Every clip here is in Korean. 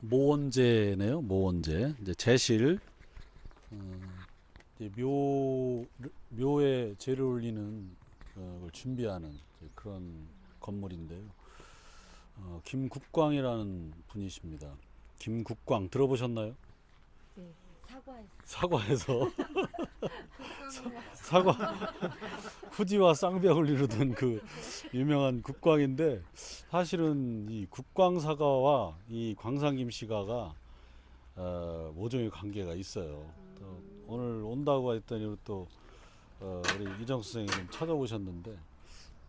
모원제네요. 모원제. 이제 제실 어, 이제 묘에 제를 올리는 걸 준비하는 이제 그런 건물인데요. 김국광이라는 분이십니다. 김국광 들어보셨나요? 네, 사과에서. 사과에서 사과 후지와 쌍벽을 이루던 그 유명한 국광인데, 사실은 이 국광 사과와 이 광산김 씨가가 모종의 관계가 있어요. 또 오늘 온다고 했더니 또 우리 이정수 선생님 좀 찾아오셨는데,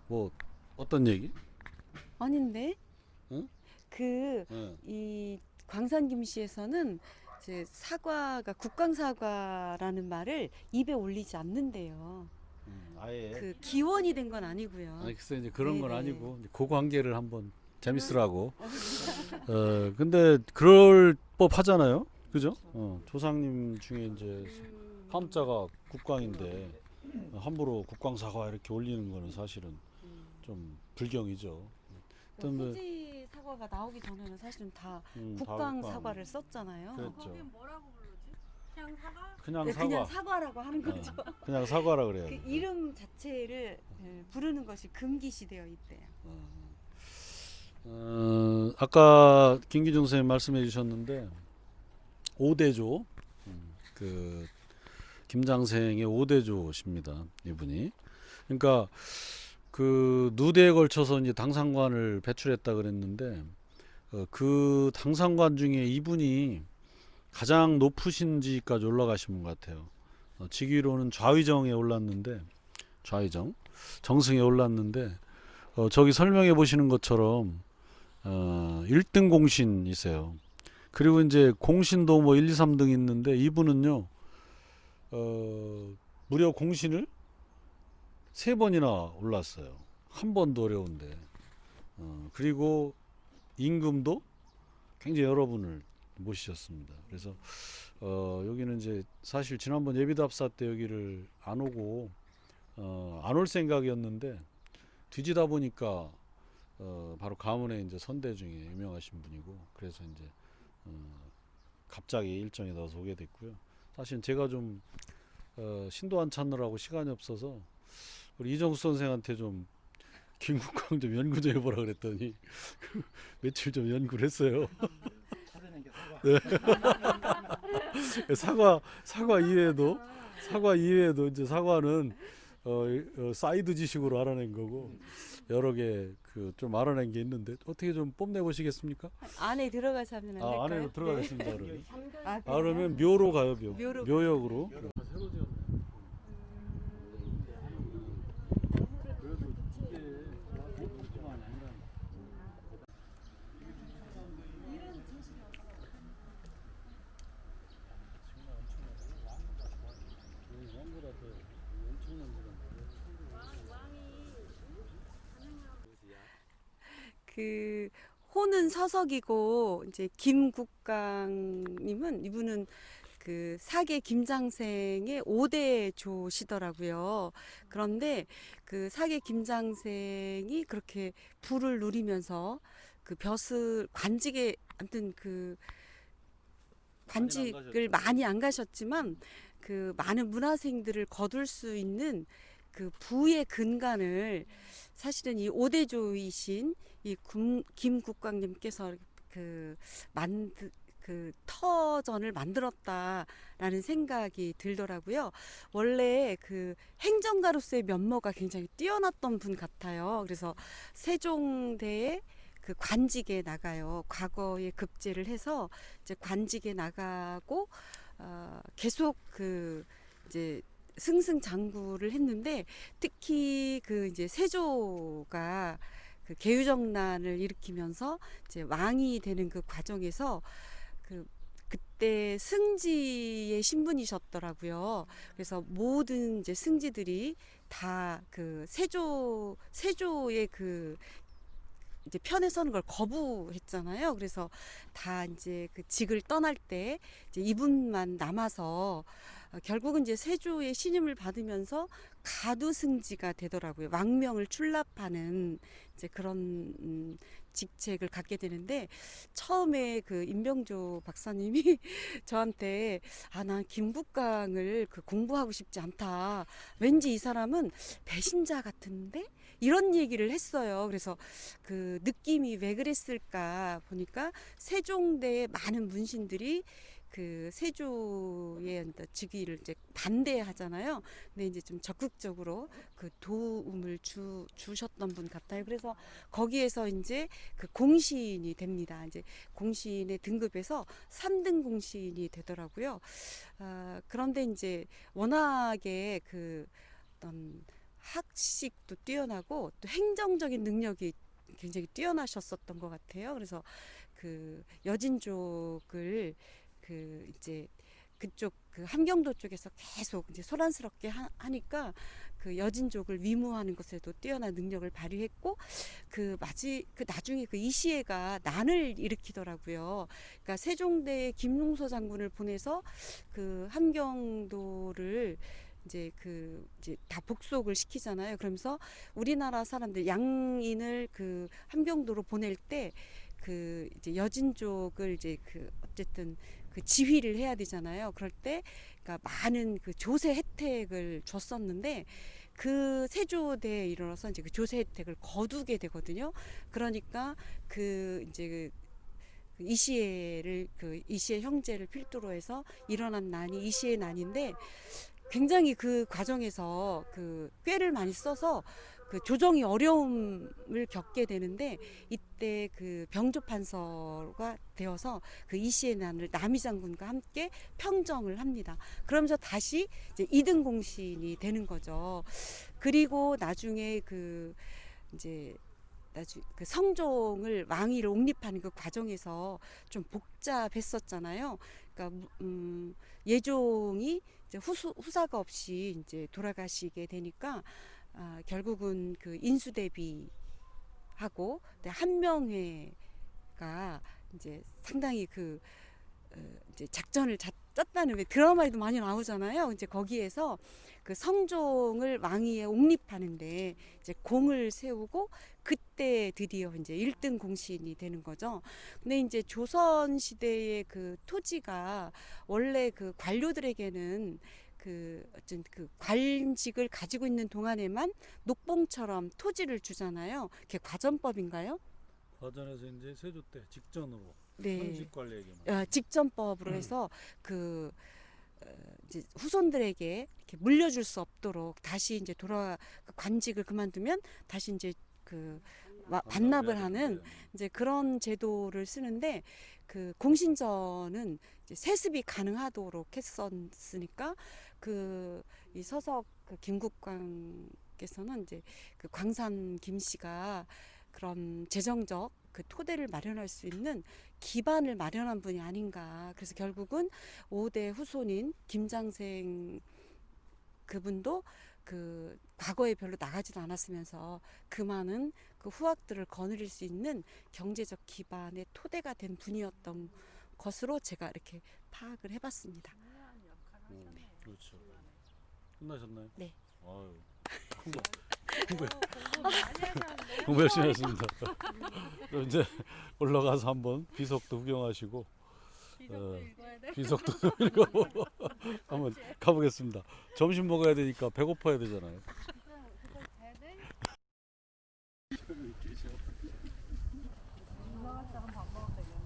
뭐 어떤 얘기? 아닌데? 응? 그 응. 이 광산 김씨에서는 이제 사과가 국광 사과라는 말을 입에 올리지 않는데요. 아예. 그 기원이 된 건 아니고요. 아니 글쎄 이제 그런 건 네네. 아니고 이제 그 관계를 한번 재밌으라고. 근데 그럴 법 하잖아요. 그죠? 조상님 중에 이제 함자가 국광인데 함부로 국광사과 이렇게 올리는 거는 사실은 좀 불경이죠. 어떤 뭐, 후지 사과가 나오기 전에는 사실은 다 다 국광 국광. 사과를 썼잖아요. 그렇죠. 거긴 뭐라고 부르지? 그냥 사과? 그냥 네, 사과. 그냥 사과라고 하는 거죠. 그냥 사과라 그래야 그 돼. 이름 자체를 부르는 것이 금기시되어 있대요. 아까 김기중 선생님 말씀해 주셨는데 오대조, 그 김장생의 오대조십니다. 이분이. 그러니까 그 누대에 걸쳐서 이제 당상관을 배출했다 그랬는데, 그 당상관 중에 이분이 가장 높으신 지까지 올라가신 분 같아요. 직위로는 좌위정에 올랐는데, 좌위정 정승에 올랐는데, 저기 설명해 보시는 것처럼 1등 공신이세요. 그리고 이제 공신도 뭐 1, 2, 3등 있는데, 이분은요 무려 공신을 3번이나 올랐어요. 한 번도 어려운데. 그리고 임금도 굉장히 여러 분을 모시셨습니다. 그래서 여기는 이제 사실 지난번 예비답사 때 여기를 안 오고 안 올 생각이었는데, 뒤지다 보니까 바로 가문의 이제 선대 중에 유명하신 분이고, 그래서 이제 갑자기 일정에 넣어서 오게 됐고요. 사실 제가 좀 신도안 찾느라고 시간이 없어서 우리 이정수 선생한테 좀 김국광 좀 연구 좀 해보라 그랬더니 며칠 좀 연구를 했어요. 네. 사과 이외에도 이제 사과는 사이드 지식으로 알아낸 거고, 여러 개 그 좀 알아낸 게 있는데 어떻게 좀 뽐내 보시겠습니까? 안에 들어가서 하면 안 될까요? 안에 들어가겠습니다. 그러면. 아, 그러면 묘로 가요. 묘로. 묘역으로. 그 호는 서석이고 이제 김국강님은 이분은 그 사계 김장생의 5대 조시더라고요. 그런데 그 사계 김장생이 그렇게 부를 누리면서 그 벼슬 관직에 아무튼 그 관직을 많이 안 가셨지만 그 많은 문화생들을 거둘 수 있는 그 부의 근간을 사실은 이 오대조이신 이 김국광님께서 그 만드 그 터전을 만들었다라는 생각이 들더라고요. 원래 그 행정가로서의 면모가 굉장히 뛰어났던 분 같아요. 그래서 세종대에 그 관직에 나가요. 과거에 급제를 해서 이제 관직에 나가고 계속 그 이제 승승장구를 했는데, 특히 그 이제 세조가 그 계유정난을 일으키면서 이제 왕이 되는 그 과정에서 그때 승지의 신분이셨더라고요. 그래서 모든 이제 승지들이 다 그 세조의 그 이제 편에 서는 걸 거부했잖아요. 그래서 다 이제 그 직을 떠날 때 이제 이분만 남아서 결국은 이제 세조의 신임을 받으면서 가두승지가 되더라고요. 왕명을 출납하는 이제 그런 직책을 갖게 되는데 처음에 그 임병조 박사님이 저한테 난 김국강을 그 공부하고 싶지 않다. 왠지 이 사람은 배신자 같은데 이런 얘기를 했어요. 그래서 그 느낌이 왜 그랬을까 보니까 세종대의 많은 문신들이 그 세조의 즉위를 이제 반대하잖아요. 근데 이제 좀 적극적으로 그 도움을 주셨던 분 같아요. 그래서 거기에서 이제 그 공신이 됩니다. 이제 공신의 등급에서 3등 공신이 되더라고요. 그런데 이제 워낙에 그 어떤 학식도 뛰어나고 또 행정적인 능력이 굉장히 뛰어나셨었던 것 같아요. 그래서 그 여진족을 그 이제 그쪽 그 함경도 쪽에서 계속 이제 소란스럽게 하니까 그 여진족을 위무하는 것에도 뛰어난 능력을 발휘했고 그 나중에 그 이시애가 난을 일으키더라고요. 그러니까 세종대에 김용서 장군을 보내서 그 함경도를 이제 다 복속을 시키잖아요. 그러면서 우리나라 사람들 양인을 그 함경도로 보낼 때 그 이제 여진족을 이제 그 어쨌든 그 지휘를 해야 되잖아요. 그럴 때 그러니까 많은 그 조세 혜택을 줬었는데 그 세조대에 이르러서 이제 그 조세 혜택을 거두게 되거든요. 그러니까 그 이제 그 이시애 형제를 필두로 해서 일어난 난이 이시애 난인데 굉장히 그 과정에서 그 꾀를 많이 써서 그 조정이 어려움을 겪게 되는데 이때 그 병조판서가 되어서 그 이시애 난을 남이 장군과 함께 평정을 합니다. 그러면서 다시 이제 2등 공신이 되는 거죠. 그리고 나중에 그 성종을 왕위를 옹립하는 그 과정에서 좀 복잡했었잖아요. 그러니까 예종이 이제 후사가 없이 이제 돌아가시게 되니까 결국은 그 인수대비하고 한명회가 이제 상당히 그 이제 작전을 짰다는 왜 드라마에도 많이 나오잖아요. 이제 거기에서 그 성종을 왕위에 옹립하는데 이제 공을 세우고 그때 드디어 이제 1등 공신이 되는 거죠. 근데 이제 조선 시대의 그 토지가 원래 그 관료들에게는 그 어떤 그 관직을 가지고 있는 동안에만 녹봉처럼 토지를 주잖아요. 그게 과전법인가요? 과전에서 이제 세조 때 직전으로 네. 현직 관리에게만. 직전법으로 해서 그 이제 후손들에게 이렇게 물려줄 수 없도록 다시 이제 그 관직을 그만두면 다시 이제 그 반납을 하는 이제 그런 제도를 쓰는데 그 공신전은 이제 세습이 가능하도록 했었으니까 그 이 서석 그 김국광께서는 이제 그 광산 김씨가 그런 재정적 그 토대를 마련할 수 있는 기반을 마련한 분이 아닌가. 그래서 결국은 5대 후손인 김장생 그분도 그 과거에 별로 나가지도 않았으면서 그 많은 그 후학들을 거느릴 수 있는 경제적 기반의 토대가 된 분이었던 것으로 제가 이렇게 파악을 해봤습니다. 그렇죠. 끝나셨나요? 네. 아유, 공부 많이 하셨는데요? 공부 열심히 했습니다. 그럼 이제 올라가서 한번 비석도 구경하시고 비석도 읽어야 돼. 비석도 읽어보고 한번 가보겠습니다. 점심 먹어야 되니까 배고파야 되잖아요. 그거 가야 돼? 올라갔다가 밥 먹으면 되겠는데?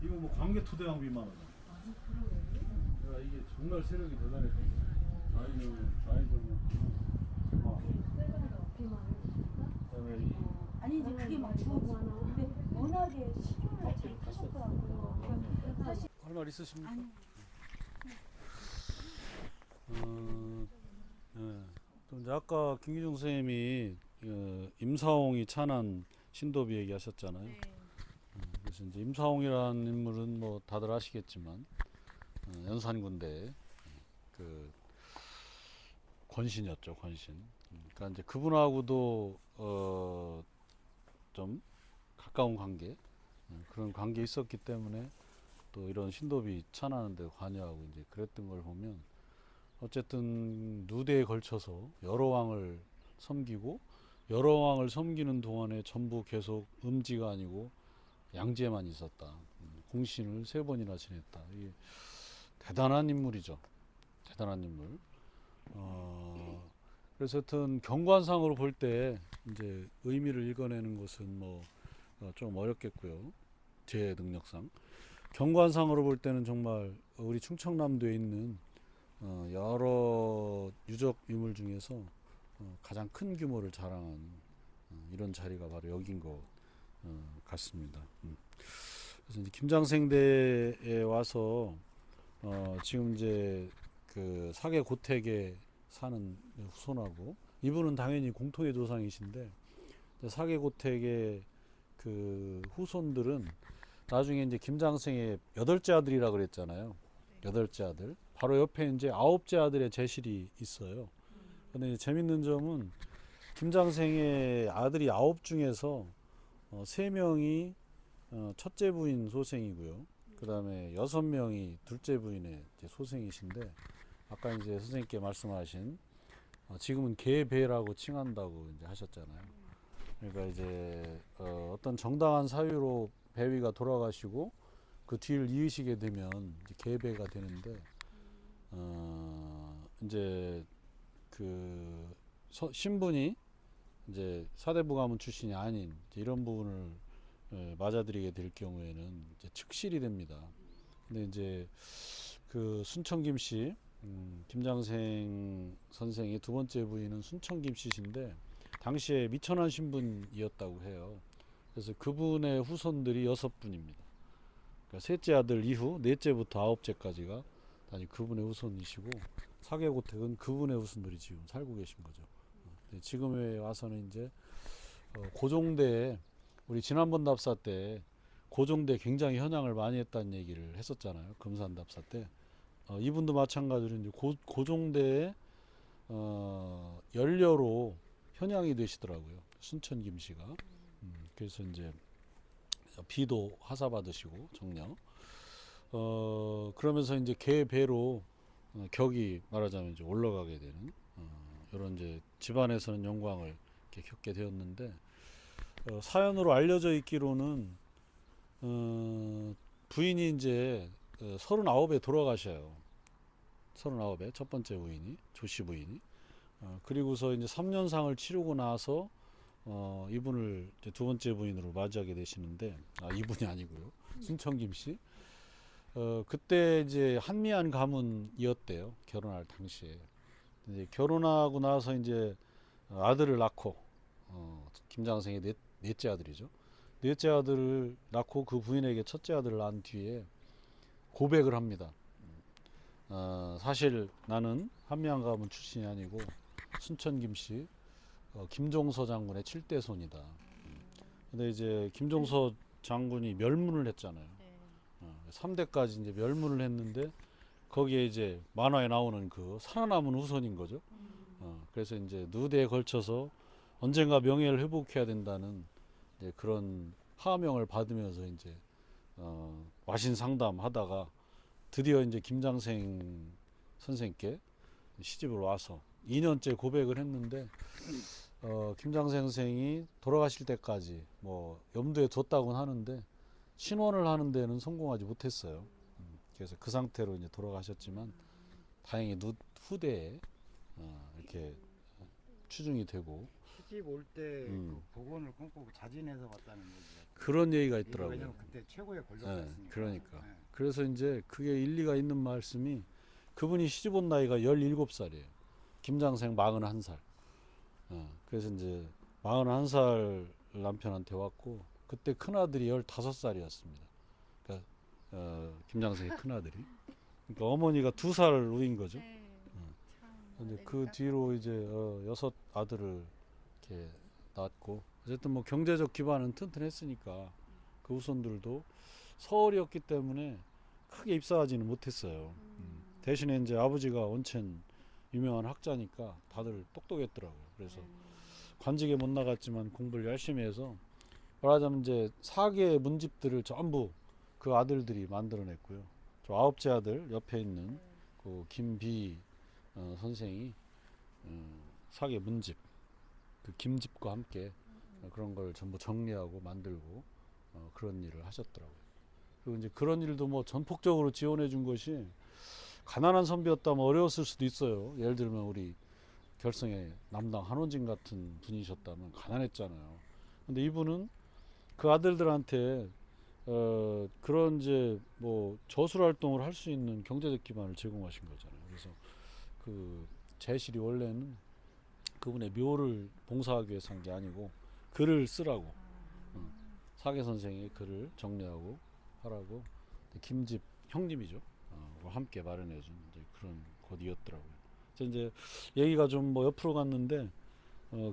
이거 뭐 광개토대왕 비만하잖아. 내가 이게 정말 세력이 대단했던 거야. 좌이전 그다음에 이 아니 이제 그게 막 주어지고 근데 워낙에 식용을 잘 하셨더라고요. 사실 할 말 있으십니까? 아니 네. 또 이제 아까 김기중 선생님이 임사홍이 찬한 신도비 얘기하셨잖아요. 네. 그래서 이제 임사홍이라는 인물은 뭐 다들 아시겠지만 연산군대 그 권신이었죠, 권신. 그러니까 이제 그분하고도 좀 가까운 관계, 그런 관계 있었기 때문에 또 이런 신도비 찬하는 데 관여하고 이제 그랬던 걸 보면 어쨌든 누대에 걸쳐서 여러 왕을 섬기고 여러 왕을 섬기는 동안에 전부 계속 음지가 아니고 양지에만 있었다. 공신을 3번이나 지냈다. 이게 대단한 인물이죠. 대단한 인물. 그래서 하여튼 경관상으로 볼 때 이제 의미를 읽어내는 것은 뭐 좀 어렵겠고요. 제 능력상. 경관상으로 볼 때는 정말 우리 충청남도에 있는 여러 유적 유물 중에서 가장 큰 규모를 자랑한 이런 자리가 바로 여긴 것 같습니다. 그래서 이제 김장생대에 와서 지금 이제 그 사계 고택에 사는 후손하고 이분은 당연히 공토의 조상이신데 사계 고택의 그 후손들은 나중에 이제 김장생의 8째 아들이라 그랬잖아요. 8째 아들. 바로 옆에 이제 9째 아들의 제실이 있어요. 근데 재밌는 점은 김장생의 아들이 9 중에서 3명이 첫째 부인 소생이고요. 그 다음에 6명이 둘째 부인의 이제 소생이신데 아까 이제 선생님께 말씀하신 지금은 계배라고 칭한다고 이제 하셨잖아요. 그러니까 이제 어떤 정당한 사유로 배위가 돌아가시고 그 뒤를 이으시게 되면 이제 계배가 되는데 이제 그 신분이 이제 사대부 가문 출신이 아닌 이런 부분을 맞아들이게 될 경우에는 이제 측실이 됩니다. 근데 이제 그 순천김 씨, 김장생 선생의 2번째 부인은 순천김 씨신데 당시에 미천한 신분이었다고 해요. 그래서 그분의 후손들이 6분입니다. 그러니까 셋째 아들 이후 넷째부터 9째까지가 다시 그분의 후손이시고 사계고택은 그분의 후손들이 지금 살고 계신 거죠. 지금에 와서는 이제 고종대에 우리 지난번 답사 때 고종대 굉장히 현향을 많이 했다는 얘기를 했었잖아요. 금산 답사 때 이분도 마찬가지로 이제 고종대에 연료로 현향이 되시더라고요. 순천 김씨가. 그래서 이제 비도 하사 받으시고 정령. 그러면서 이제 계배로 격이 말하자면 이제 올라가게 되는 이런 이제 집안에서는 영광을 이렇게 겪게 되었는데 사연으로 알려져 있기로는 부인이 이제 39에 돌아가셔요. 39에 첫 번째 부인이 조씨 부인이. 그리고서 이제 3년상을 치르고 나서 이분을 이제 2번째 부인으로 맞이하게 되시는데 이분이 아니고요. 순천김 씨. 그때 이제 한미한 가문이었대요. 결혼할 당시에. 이제 결혼하고 나서 이제 아들을 낳고 김장생의 넷째 아들이죠. 넷째 아들을 낳고 그 부인에게 첫째 아들을 낳은 뒤에 고백을 합니다. 사실 나는 한미한 가문 출신이 아니고 순천 김씨 김종서 장군의 7대 손이다. 근데 이제 김종서 장군이 멸문을 했잖아요. 3대까지 이제 멸문을 했는데 거기에 이제 만화에 나오는 그 살아남은 후손인 거죠. 그래서 이제 누대에 걸쳐서 언젠가 명예를 회복해야 된다는 이제 그런 하명을 받으면서 이제 와신 상담하다가 드디어 이제 김장생 선생께 시집을 와서 2년째 고백을 했는데 김장생 선생이 돌아가실 때까지 뭐 염두에 뒀다고는 하는데 신원을 하는 데는 성공하지 못했어요. 그래서 그 상태로 이제 돌아가셨지만 다행히 후대에 이렇게 추중이 되고 시집 올 때 그 복원을 꼭 자진해서 왔다는 얘기가 그런 얘기가 있더라고요. 왜냐면 그때 최고의 권력이었으니까. 그러니까. 네. 그래서 이제 그게 일리가 있는 말씀이 그분이 시집 온 나이가 17살이에요. 김장생 41살. 그래서 이제 41살 남편한테 왔고 그때 큰아들이 15살이었습니다. 그러니까 김장생의 큰아들이. 그러니까 어머니가 2살 우인 거죠. 네. 참. 근데 그 뒤로 이제 6 아들을 이렇게 낳았고 어쨌든 뭐 경제적 기반은 튼튼했으니까 그 후손들도 서울이었기 때문에 크게 입사하지는 못했어요. 대신에 이제 아버지가 원천 유명한 학자니까 다들 똑똑했더라고요. 그래서 관직에 못 나갔지만 공부를 열심히 해서 말하자면 이제 4개의 문집들을 전부 그 아들들이 만들어냈고요. 저 9째 아들 옆에 있는 그 김비 선생이 4개 문집 그 김집과 함께 그런 걸 전부 정리하고 만들고 그런 일을 하셨더라고요. 그리고 이제 그런 일도 뭐 전폭적으로 지원해 준 것이 가난한 선비였다면 어려웠을 수도 있어요. 예를 들면 우리 결성의 남당 한원진 같은 분이셨다면 가난했잖아요. 근데 이분은 그 아들들한테 그런 이제 뭐 저술 활동을 할 수 있는 경제적 기반을 제공하신 거잖아요. 그래서 그 제실이 원래는 그분의 묘를 봉사하기 위해서 한 게 아니고 글을 쓰라고 사계 선생이 글을 정리하고 하라고 김집 형님이죠. 함께 마련해준 그런 곳이었더라고요. 이제 얘기가 좀 뭐 옆으로 갔는데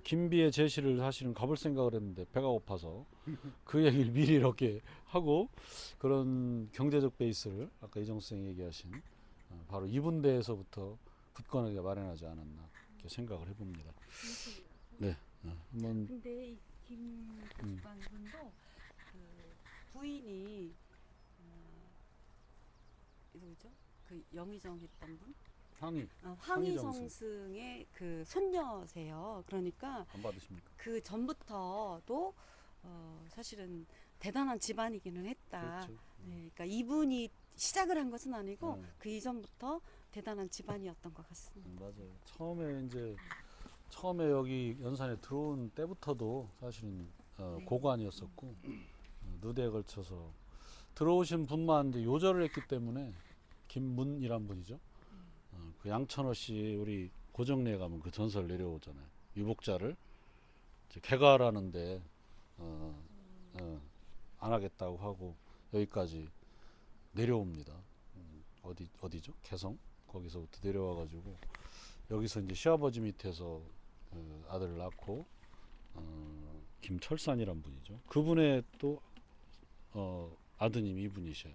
김비의 제시를 사실은 가볼 생각을 했는데 배가 고파서 그 얘기를 미리 이렇게 하고 그런 경제적 베이스를 아까 이정수 선생이 얘기하신 바로 이분대에서부터 굳건하게 마련하지 않았나 이렇게 생각을 해봅니다. 네, 한번 근데 이 김국방분도 그 부인이 누구죠? 그 영의정 했던 분? 황희성승의 그 손녀세요. 그러니까 안 받으십니까? 그 전부터도 사실은 대단한 집안이기는 했다. 그렇죠. 네, 그러니까 이분이 시작을 한 것은 아니고 네. 그 이전부터 대단한 집안이었던 것 같습니다. 맞아요. 처음에 여기 연산에 들어온 때부터도 사실은 네. 고관이었었고 누대에 걸쳐서 들어오신 분만 이제 요절을 했기 때문에 김문이란 분이죠. 그 양천어 씨 우리 고정리에 가면 그 전설 내려오잖아요. 유복자를 이제 개가하라는데 안 하겠다고 하고 여기까지 내려옵니다. 어디죠? 개성 거기서부터 내려와가지고 여기서 이제 시아버지 밑에서 아들을 낳고 김철산이란 분이죠. 그분의 또 아드님이 이분이셔요.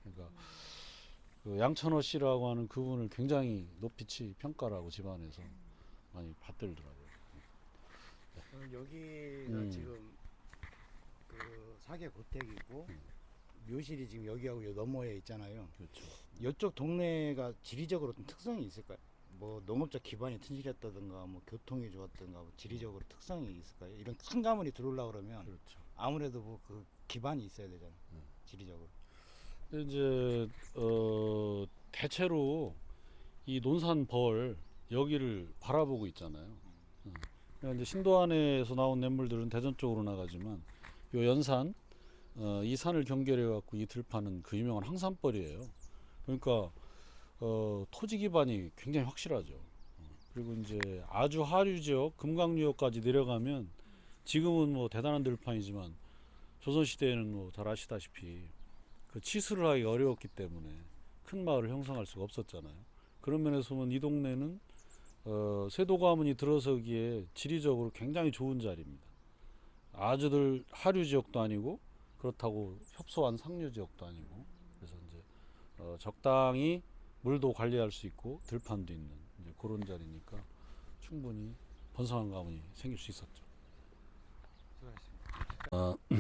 그러니까 그 양천어 씨라고 하는 그분을 굉장히 높이 평가를 하고 집안에서 많이 받들더라고요. 여기가 지금 그 사계 고택이고 묘실이 지금 여기하고 요 너머에 있잖아요. 그렇죠. 이쪽 동네가 지리적으로 좀 특성이 있을까요? 뭐 농업적 기반이 튼실했다든가 뭐 교통이 좋았다든가 뭐 지리적으로 특성이 있을까요? 이런 큰 가문이 들어오려고 그러면 그렇죠. 아무래도 뭐 그 기반이 있어야 되잖아요. 지리적으로. 이제 대체로 이 논산벌 여기를 바라보고 있잖아요. 그러니까 이제 신도안에서 나온 냇물들은 대전 쪽으로 나가지만 요 연산 이 산을 경계해 갖고 이 들판은 그 유명한 항산벌이에요. 그러니까 토지 기반이 굉장히 확실하죠. 그리고 이제 아주 하류 지역 금강유역까지 내려가면 지금은 뭐 대단한 들판이지만 조선 시대에는 뭐 잘 아시다시피 그 치수를 하기 어려웠기 때문에 큰 마을을 형성할 수가 없었잖아요. 그런 면에서 보면 이 동네는 쇄도 가문이 들어서기에 지리적으로 굉장히 좋은 자리입니다. 아주들 하류 지역도 아니고 그렇다고 협소한 상류 지역도 아니고 그래서 이제 적당히 물도 관리할 수 있고 들판도 있는 이제 그런 자리니까 충분히 번성한 가문이 생길 수 있었죠.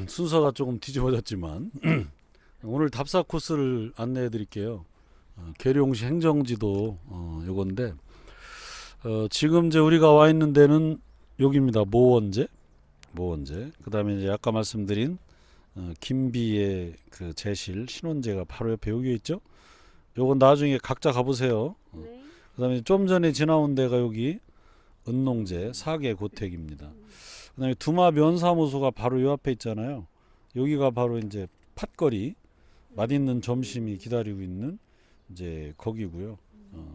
순서가 조금 뒤집어졌지만 오늘 답사 코스를 안내해 드릴게요. 계룡시 행정지도 요건데 지금 이제 우리가 와 있는 데는 여기입니다. 모원제. 그다음에 이제 아까 말씀드린 김비의 그 제실 신원제가 바로 옆에 여기 있죠. 요건 나중에 각자 가보세요. 네. 그다음에 좀 전에 지나온 데가 여기 은농제 사계 고택입니다. 그다음에 두마 면사무소가 바로 요 앞에 있잖아요. 여기가 바로 이제 팥거리 맛있는 점심이 기다리고 있는 이제 거기고요.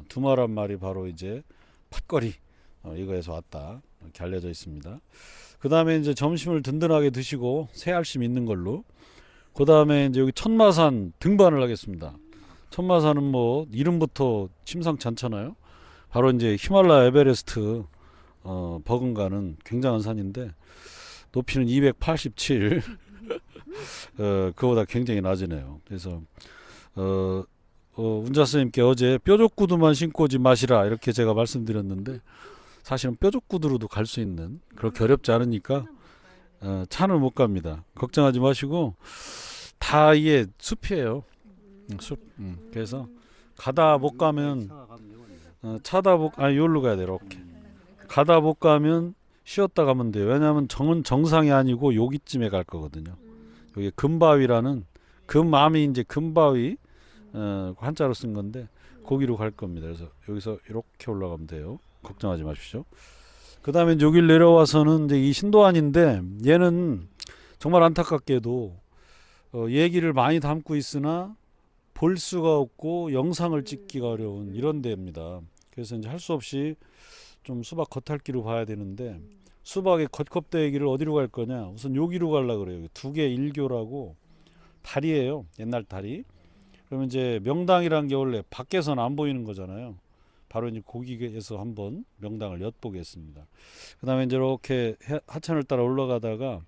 두마란 말이 바로 이제 팥거리 이거에서 왔다 이렇게 알려져 있습니다. 그 다음에 이제 점심을 든든하게 드시고 새알심 있는 걸로 그 다음에 이제 여기 천마산 등반을 하겠습니다. 천마산은 뭐 이름부터 심상치 않잖아요. 바로 이제 히말라야 에베레스트 버금가는 굉장한 산인데 높이는 287. 그거보다 굉장히 낮으네요. 그래서 운자 선생님께 어제 뾰족 구두만 신고 오지 마시라 이렇게 제가 말씀드렸는데 사실은 뾰족 구두로도 갈 수 있는 그렇게 어렵지 않으니까 차는 못 갑니다. 걱정하지 마시고 다 이게 숲이에요. 숲. 그래서 가다 못 가면 차다 못 여기로 가야 돼. 이렇게 가다 못 가면 쉬었다 가면 돼요. 왜냐하면 정상이 아니고 여기쯤에 갈 거거든요. 여기 금바위라는 금암이 이제 금바위 한자로 쓴 건데 거기로 갈 겁니다. 그래서 여기서 이렇게 올라가면 돼요. 걱정하지 마십시오. 그 다음에 여길 내려와서는 이제 이 신도안인데 얘는 정말 안타깝게도 얘기를 많이 담고 있으나 볼 수가 없고 영상을 찍기가 어려운 이런 데입니다. 그래서 이제 할 수 없이 좀 수박 겉핥기로 봐야 되는데 수박의 겉껍데기를 어디로 갈 거냐? 우선 여기로 가려고 그래요. 두개 일교라고 다리예요. 옛날 다리. 그러면 이제 명당이란 게 원래 밖에서는 안 보이는 거잖아요. 바로 이제 거기에서 한번 명당을 엿보겠습니다. 그다음에 이제 이렇게 하천을 따라 올라가다가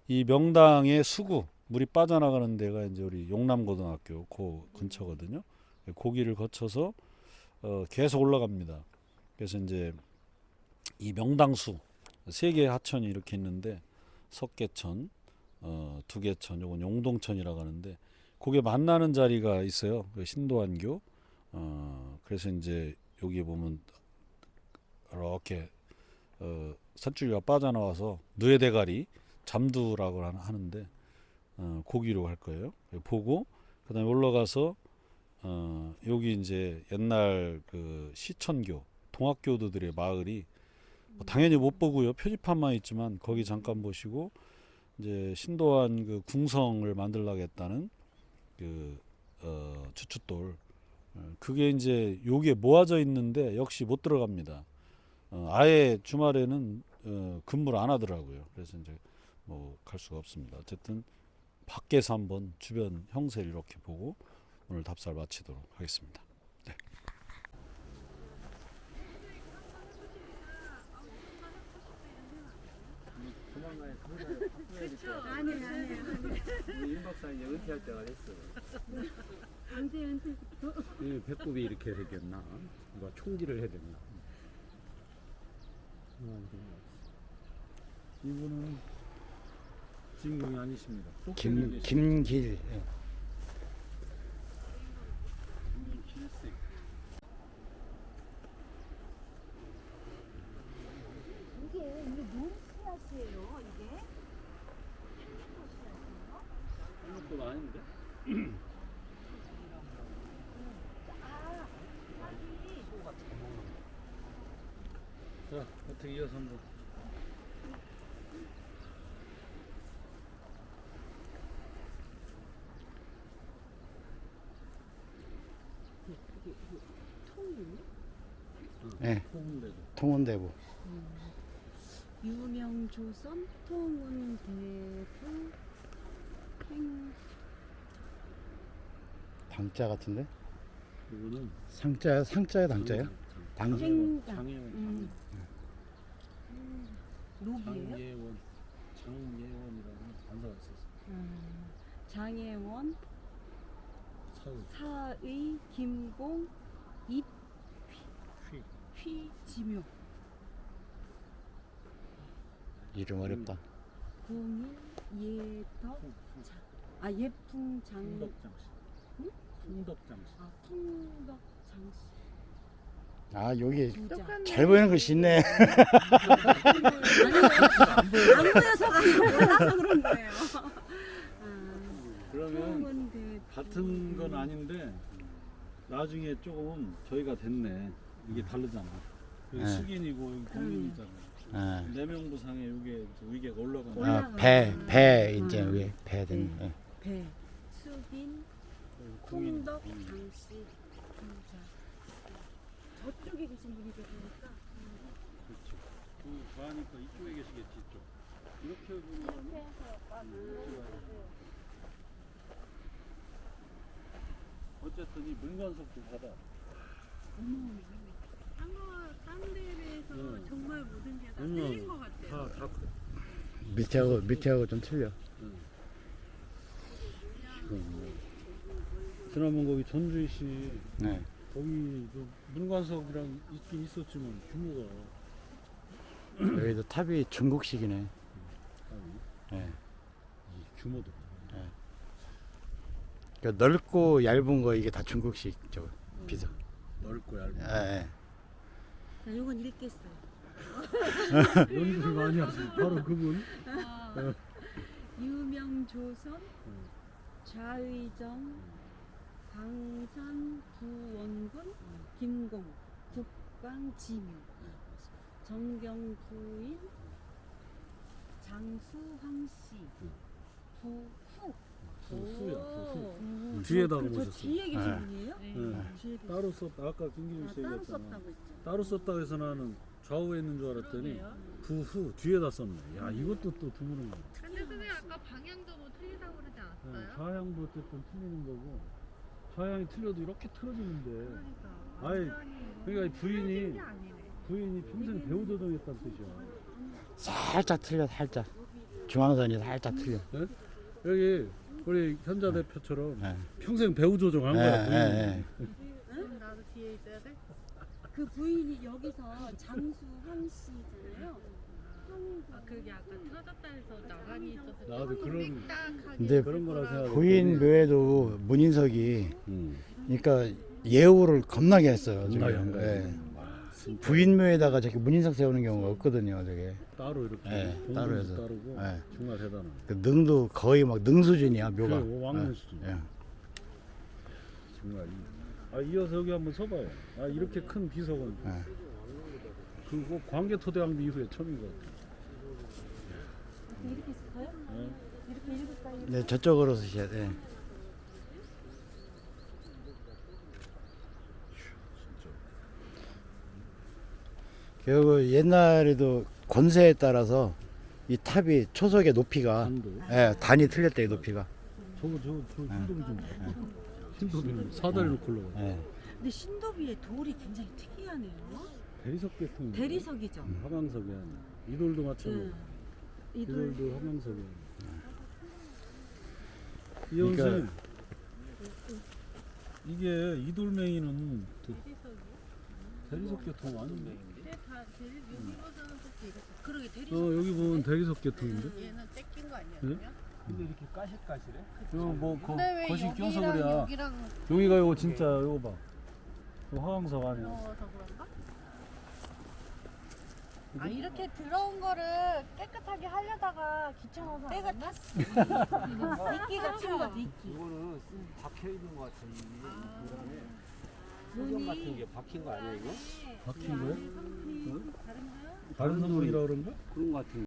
이 명당의 수구 물이 빠져나가는 데가 이제 우리 용남고등학교 그 근처거든요. 거기를 거쳐서 계속 올라갑니다. 그래서 이제 이 명당수 세 개의 하천이 이렇게 있는데 석계천, 두계천, 요건 용동천이라고 하는데 거기에 만나는 자리가 있어요. 그 신도안교. 그래서 이제 여기 보면 이렇게 산줄기가 빠져나와서 누에대가리 잠두라고 하는데 거기로 갈 거예요. 보고 그다음에 올라가서 여기 이제 옛날 그 시천교 동학교도들의 마을이 당연히 못 보고요. 표지판만 있지만 거기 잠깐 보시고 이제 신도안 그 궁성을 만들라겠다는 그 주춧돌 그게 이제 여기에 모아져 있는데 역시 못 들어갑니다. 아예 주말에는 근무를 안 하더라고요. 그래서 이제 뭐 갈 수가 없습니다. 어쨌든 밖에서 한번 주변 형세를 이렇게 보고 오늘 답사를 마치도록 하겠습니다. 네. 임 박사님 은퇴할 때가 됐어. 언제 은퇴? 이 배꼽이 이렇게 생겼나? 누가 총질을 해야 됐나? 이분은 주인공이 아니십니다. 김길. 이게 뭔 씨앗이에요? 이게? 그건 아닌데? 자, 어떻게 이어서 한번. 네, 홍대도. 통원대부. 유명조선 통운대부 행 당자 같은데? 이거는 상자야 당자야? 당. 행장 장예원. 노비예요? 장예원이라는 단서가 있었어. 장예원 사의. 사의 김공 휘. 휘지묘 이름 어렵다. 공일 예덕 예풍장 풍덕장씨. 풍덕장씨. 풍덕장씨 아 여기 부자 잘 보이는 것이 있네. 안 보여서가 몰라서 그런 거예요. 그러면 통운대부 같은 건 아닌데 나중에 조금 저희가 됐네. 이게 다르잖아. 여기 네. 숙인이고 여기 공인이잖아. 아, 내명부상에 이게 위계가 올라가는 올라가. 배 이제 위에 배 된. 예. 배 숙인 공인. 풍덕장씨 부자 저쪽에 계신 분이 계시니까 그렇죠. 그 좋아하니까 이쪽에 계시겠지 이쪽. 이렇게 보면 어쨌든 이 문관석도 받아. 상호 그래서 정말 모든 게 다 아니면 틀린 것 같아요. 다 밑에하고 좀 틀려. 지금 뭐 지난번 거기 전주시 네. 거기 그 문관석이랑 있긴 있었지만 규모가 여기도 탑이 중국식이네. 아니, 네. 이 규모도 그러니까 넓고 얇은 거 이게 다 중국식 저거 비서. 넓고 얇고 예. 나 요건 읽겠어요. 연구를 많이 하시고 바로 그분 유명조선 좌의정 광산 부원군 김공 국광지묘 정경부인 장수황씨 부후. 부수야 부수 오. 뒤에다가 저 모셨어요. 뒤에 계신 네. 분이에요? 네. 뒤에 계신 따로 썼다 아까 김기준 씨 따로 얘기했잖아. 썼다고 했죠. 따로 썼다고 해서 나는 좌우에 있는 줄 알았더니 그러네요. 부후 뒤에다 썼네. 야 이것도 또 드무는 거야. 근데 선생님 아까 방향도 뭐 틀리다고 그러지 않았어요? 좌향도 어쨌든 틀리는 거고 좌향이 틀려도 이렇게 틀어지는데 그러니까 아이, 완전히 그러니까 틀린 부인이 게 아니네. 부인이 평생 배우 조정했다는 뜻이야. 살짝 틀려 살짝. 중앙선이 살짝 틀려. 여기 우리 현자 대표처럼 예. 평생 배우 조정한 거야. 부인이. 그럼 나도 뒤에 있어야 돼? 그 부인이 여기서 장수황 씨잖아요. 아 그게 아까 틀어졌다 해서 나란히 있어서 나도 그런 빽딱하게 근데 그런 거라 생각해. 부인 묘에도 문인석이 응. 그러니까 예우를 겁나게 했어요. 저게. 겁나게 한 거야. 예. 와, 진짜 부인 묘에다가 저렇게 문인석 세우는 경우가 없거든요. 저게. 따로 이렇게 예, 동굴도 따로 해서. 따르고 예. 정말 대단한. 그 능도 거의 막 능 수준이야 묘가. 그래, 왕릉 수준. 예. 정말. 아 이어서 여기 한번 서봐요. 아 이렇게 큰 비석은 예. 그거 광개토대왕비 이후에 처음인 것 같아. 이렇게 쓸까요? 예. 이렇게 읽을까요? 네, 저쪽으로 쓰셔야 돼. 그 옛날에도 권세에 따라서 이 탑이 초석의 높이가 단도. 예, 단이 틀렸대 이 높이가. 저거 신도비 좀. 신도비는 사다리 놓고 올라가. 예. 근데 신도비의 돌이 굉장히 특이하네요. 대리석 계통. 대리석이죠. 화강석이 아니야. 이돌도 마찬가지. 이돌 이돌도 화강석이. 그러니까- 이현생 이게 이돌맹이는 대리석 계통 아닌데? 근데 다 제일 여기 버전은 또 뒤에서 그러게 대리 여기 보면 대리석 계통인데? 얘는 뺏긴 거 아니야? 네? 그냥? 근데 이렇게 까실까실해? 이거 뭐 근데 왜 거시 껴서 여기랑 그래야. 여기랑 여기가 이거 진짜 이거 봐. 이거 화강석 아니야. 넣어서 그런가? 아 이렇게 들어온 거를 깨끗하게 하려다가 귀찮아서 때가 안 탔어. 이끼가 찬 것, 이끼. 이거는 박혀 있는 것 같은데 그다음에 소정 같은 게 박힌 거 아니야 이거? 박힌 거야? 다른가요? 다른 선물이라 그런가? 그런 것 같은데.